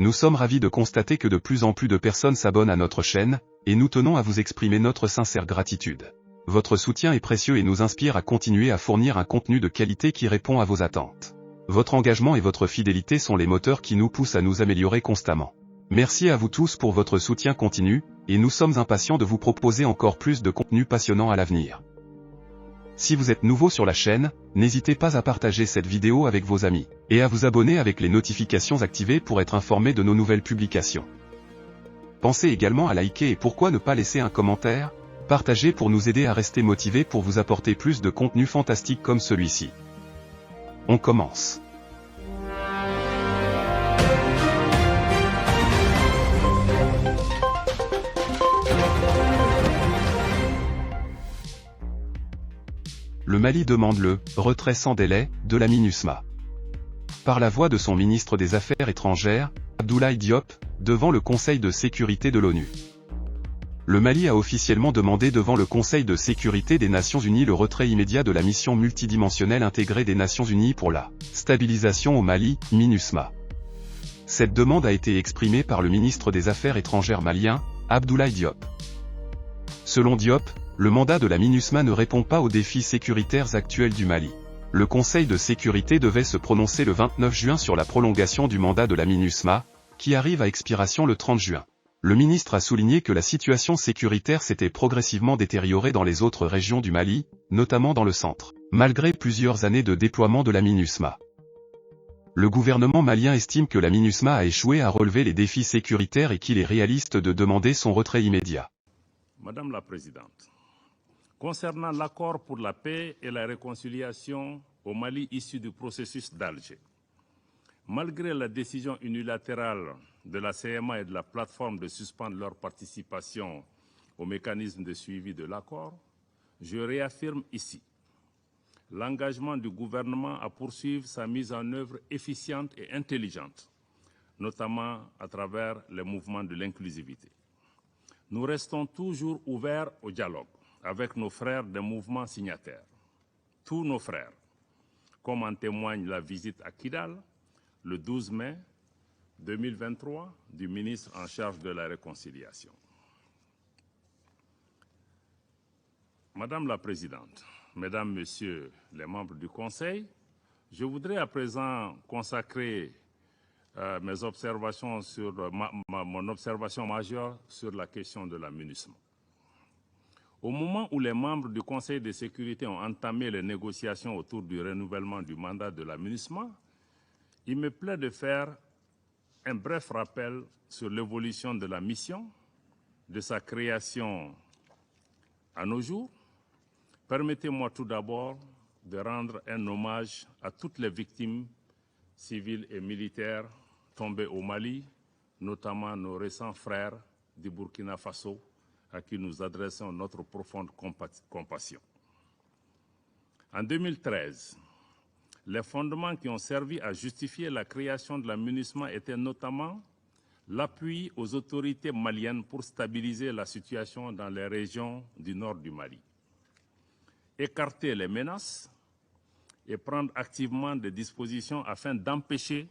Nous sommes ravis de constater que de plus en plus de personnes s'abonnent à notre chaîne, et nous tenons à vous exprimer notre sincère gratitude. Votre soutien est précieux et nous inspire à continuer à fournir un contenu de qualité qui répond à vos attentes. Votre engagement et votre fidélité sont les moteurs qui nous poussent à nous améliorer constamment. Merci à vous tous pour votre soutien continu, et nous sommes impatients de vous proposer encore plus de contenu passionnant à l'avenir. Si vous êtes nouveau sur la chaîne, n'hésitez pas à partager cette vidéo avec vos amis, et à vous abonner avec les notifications activées pour être informé de nos nouvelles publications. Pensez également à liker et pourquoi ne pas laisser un commentaire, partager pour nous aider à rester motivés pour vous apporter plus de contenu fantastique comme celui-ci. On commence. Le Mali demande le « retrait sans délai » de la MINUSMA. Par la voix de son ministre des Affaires étrangères, Abdoulaye Diop, devant le Conseil de sécurité de l'ONU. Le Mali a officiellement demandé devant le Conseil de sécurité des Nations Unies le retrait immédiat de la mission multidimensionnelle intégrée des Nations Unies pour la stabilisation au Mali, MINUSMA. Cette demande a été exprimée par le ministre des Affaires étrangères malien, Abdoulaye Diop. Selon Diop, le mandat de la MINUSMA ne répond pas aux défis sécuritaires actuels du Mali. Le Conseil de sécurité devait se prononcer le 29 juin sur la prolongation du mandat de la MINUSMA, qui arrive à expiration le 30 juin. Le ministre a souligné que la situation sécuritaire s'était progressivement détériorée dans les autres régions du Mali, notamment dans le centre, malgré plusieurs années de déploiement de la MINUSMA. Le gouvernement malien estime que la MINUSMA a échoué à relever les défis sécuritaires et qu'il est réaliste de demander son retrait immédiat. Madame la Présidente, concernant l'accord pour la paix et la réconciliation au Mali issu du processus d'Alger, malgré la décision unilatérale de la CMA et de la plateforme de suspendre leur participation au mécanisme de suivi de l'accord, je réaffirme ici l'engagement du gouvernement à poursuivre sa mise en œuvre efficiente et intelligente, notamment à travers les mouvements de l'inclusivité. Nous restons toujours ouverts au dialogue avec nos frères des mouvements signataires, tous nos frères, comme en témoigne la visite à Kidal, le 12 mai 2023, du ministre en charge de la réconciliation. Madame la Présidente, Mesdames, Messieurs les membres du Conseil, je voudrais à présent consacrer mes observations sur mon observation majeure sur la question de la MINUSMA. Au moment où les membres du Conseil de sécurité ont entamé les négociations autour du renouvellement du mandat de la MINUSMA, il me plaît de faire un bref rappel sur l'évolution de la mission, de sa création à nos jours. Permettez-moi tout d'abord de rendre un hommage à toutes les victimes civiles et militaires tombées au Mali, notamment nos récents frères du Burkina Faso, à qui nous adressons notre profonde compassion. En 2013, les fondements qui ont servi à justifier la création de la MINUSMA étaient notamment l'appui aux autorités maliennes pour stabiliser la situation dans les régions du nord du Mali, écarter les menaces et prendre activement des dispositions afin d'empêcher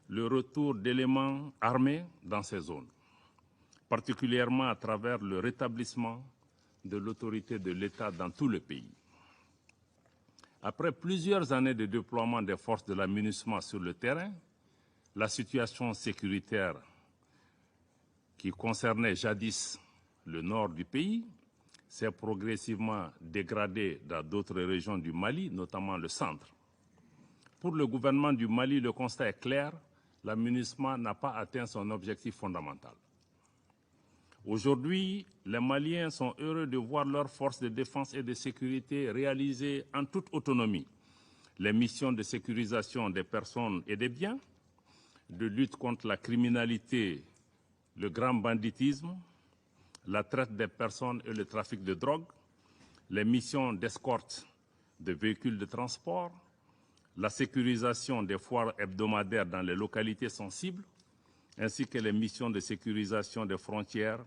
le retour d'éléments armés dans ces zones, particulièrement à travers le rétablissement de l'autorité de l'État dans tout le pays. Après plusieurs années de déploiement des forces de la MINUSMA sur le terrain, la situation sécuritaire qui concernait jadis le nord du pays s'est progressivement dégradée dans d'autres régions du Mali, notamment le centre. Pour le gouvernement du Mali, le constat est clair, la MINUSMA n'a pas atteint son objectif fondamental. Aujourd'hui, les Maliens sont heureux de voir leurs forces de défense et de sécurité réaliser en toute autonomie les missions de sécurisation des personnes et des biens, de lutte contre la criminalité, le grand banditisme, la traite des personnes et le trafic de drogue, les missions d'escorte de véhicules de transport, la sécurisation des foires hebdomadaires dans les localités sensibles, ainsi que les missions de sécurisation des frontières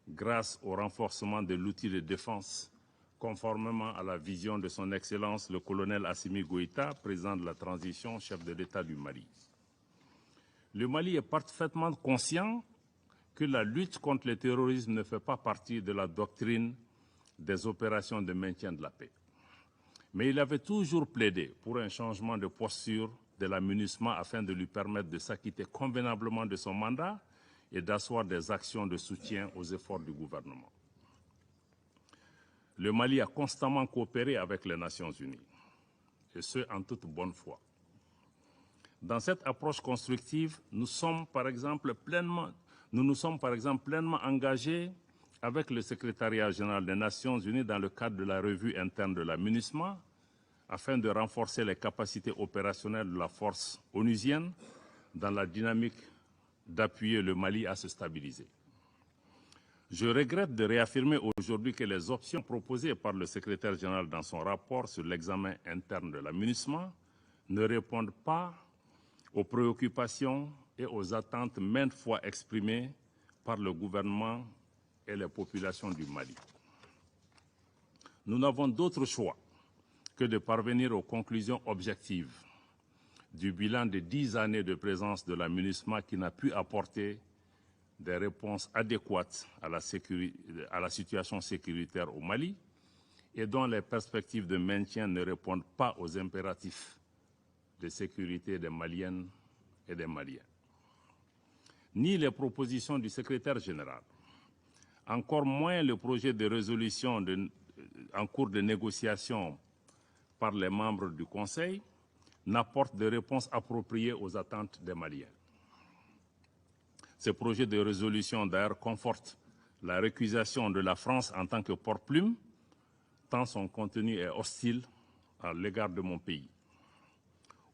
grâce au renforcement de l'outil de défense, conformément à la vision de son Excellence le colonel Assimi Goïta, président de la transition, chef de l'État du Mali. Le Mali est parfaitement conscient que la lutte contre le terrorisme ne fait pas partie de la doctrine des opérations de maintien de la paix. Mais il avait toujours plaidé pour un changement de posture de la MINUSMA afin de lui permettre de s'acquitter convenablement de son mandat et d'asseoir des actions de soutien aux efforts du gouvernement. Le Mali a constamment coopéré avec les Nations Unies, et ce, en toute bonne foi. Dans cette approche constructive, nous nous sommes par exemple pleinement engagés avec le secrétariat général des Nations Unies dans le cadre de la revue interne de la MINUSMA afin de renforcer les capacités opérationnelles de la force onusienne dans la dynamique d'appuyer le Mali à se stabiliser. Je regrette de réaffirmer aujourd'hui que les options proposées par le secrétaire général dans son rapport sur l'examen interne de la MINUSMA ne répondent pas aux préoccupations et aux attentes maintes fois exprimées par le gouvernement et les populations du Mali. Nous n'avons d'autre choix que de parvenir aux conclusions objectives du bilan de 10 années de présence de la MINUSMA qui n'a pu apporter des réponses adéquates à la situation sécuritaire au Mali et dont les perspectives de maintien ne répondent pas aux impératifs de sécurité des Maliennes et des Maliens. Ni les propositions du secrétaire général, encore moins le projet de résolution en cours de négociation par les membres du Conseil, n'apportent de réponses appropriées aux attentes des Maliens. Ce projet de résolution, d'ailleurs, conforte la récusation de la France en tant que porte-plume, tant son contenu est hostile à l'égard de mon pays.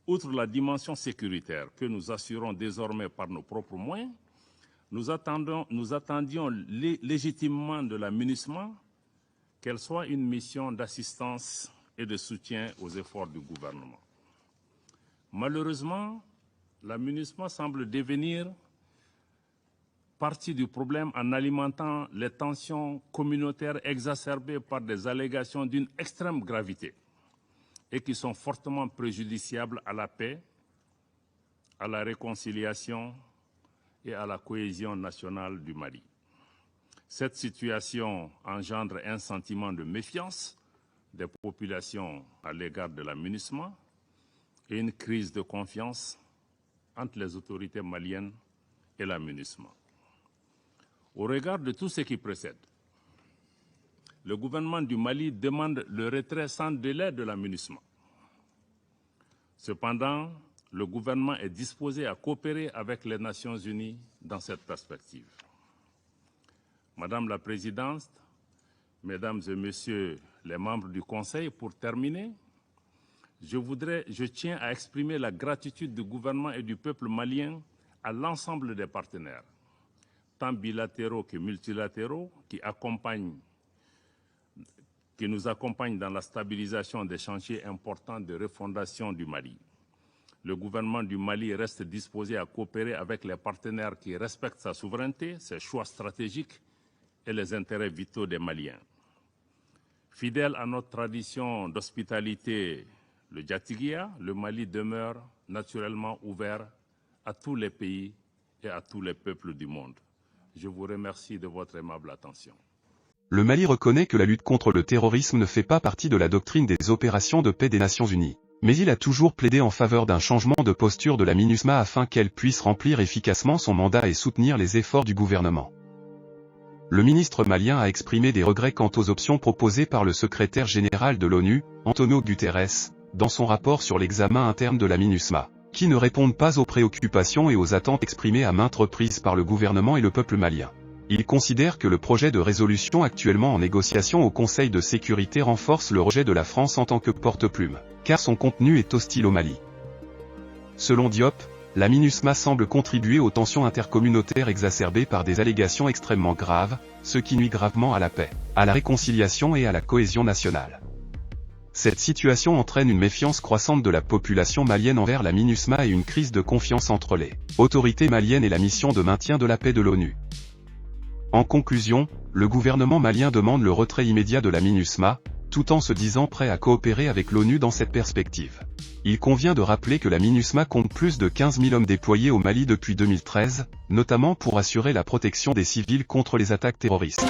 Outre la dimension sécuritaire que nous assurons désormais par nos propres moyens, nous attendions légitimement de la MINUSMA qu'elle soit une mission d'assistance et de soutien aux efforts du gouvernement. Malheureusement, la MINUSMA semble devenir partie du problème en alimentant les tensions communautaires exacerbées par des allégations d'une extrême gravité et qui sont fortement préjudiciables à la paix, à la réconciliation et à la cohésion nationale du Mali. Cette situation engendre un sentiment de méfiance des populations à l'égard de la MINUSMA et une crise de confiance entre les autorités maliennes et la MINUSMA. Au regard de tout ce qui précède, le gouvernement du Mali demande le retrait sans délai de la MINUSMA. Cependant, le gouvernement est disposé à coopérer avec les Nations Unies dans cette perspective. Madame la Présidente, Mesdames et Messieurs les membres du Conseil, pour terminer, je tiens à exprimer la gratitude du gouvernement et du peuple malien à l'ensemble des partenaires, tant bilatéraux que multilatéraux, qui nous accompagnent dans la stabilisation des chantiers importants de refondation du Mali. Le gouvernement du Mali reste disposé à coopérer avec les partenaires qui respectent sa souveraineté, ses choix stratégiques et les intérêts vitaux des Maliens. Fidèle à notre tradition d'hospitalité, le Djatiguia, le Mali demeure naturellement ouvert à tous les pays et à tous les peuples du monde. Je vous remercie de votre aimable attention. Le Mali reconnaît que la lutte contre le terrorisme ne fait pas partie de la doctrine des opérations de paix des Nations Unies. Mais il a toujours plaidé en faveur d'un changement de posture de la MINUSMA afin qu'elle puisse remplir efficacement son mandat et soutenir les efforts du gouvernement. Le ministre malien a exprimé des regrets quant aux options proposées par le secrétaire général de l'ONU, Antonio Guterres, dans son rapport sur l'examen interne de la MINUSMA, qui ne répondent pas aux préoccupations et aux attentes exprimées à maintes reprises par le gouvernement et le peuple malien. Il considère que le projet de résolution actuellement en négociation au Conseil de sécurité renforce le rejet de la France en tant que porte-plume, car son contenu est hostile au Mali. Selon Diop, la MINUSMA semble contribuer aux tensions intercommunautaires exacerbées par des allégations extrêmement graves, ce qui nuit gravement à la paix, à la réconciliation et à la cohésion nationale. Cette situation entraîne une méfiance croissante de la population malienne envers la MINUSMA et une crise de confiance entre les autorités maliennes et la mission de maintien de la paix de l'ONU. En conclusion, le gouvernement malien demande le retrait immédiat de la MINUSMA, tout en se disant prêt à coopérer avec l'ONU dans cette perspective. Il convient de rappeler que la MINUSMA compte plus de 15 000 hommes déployés au Mali depuis 2013, notamment pour assurer la protection des civils contre les attaques terroristes.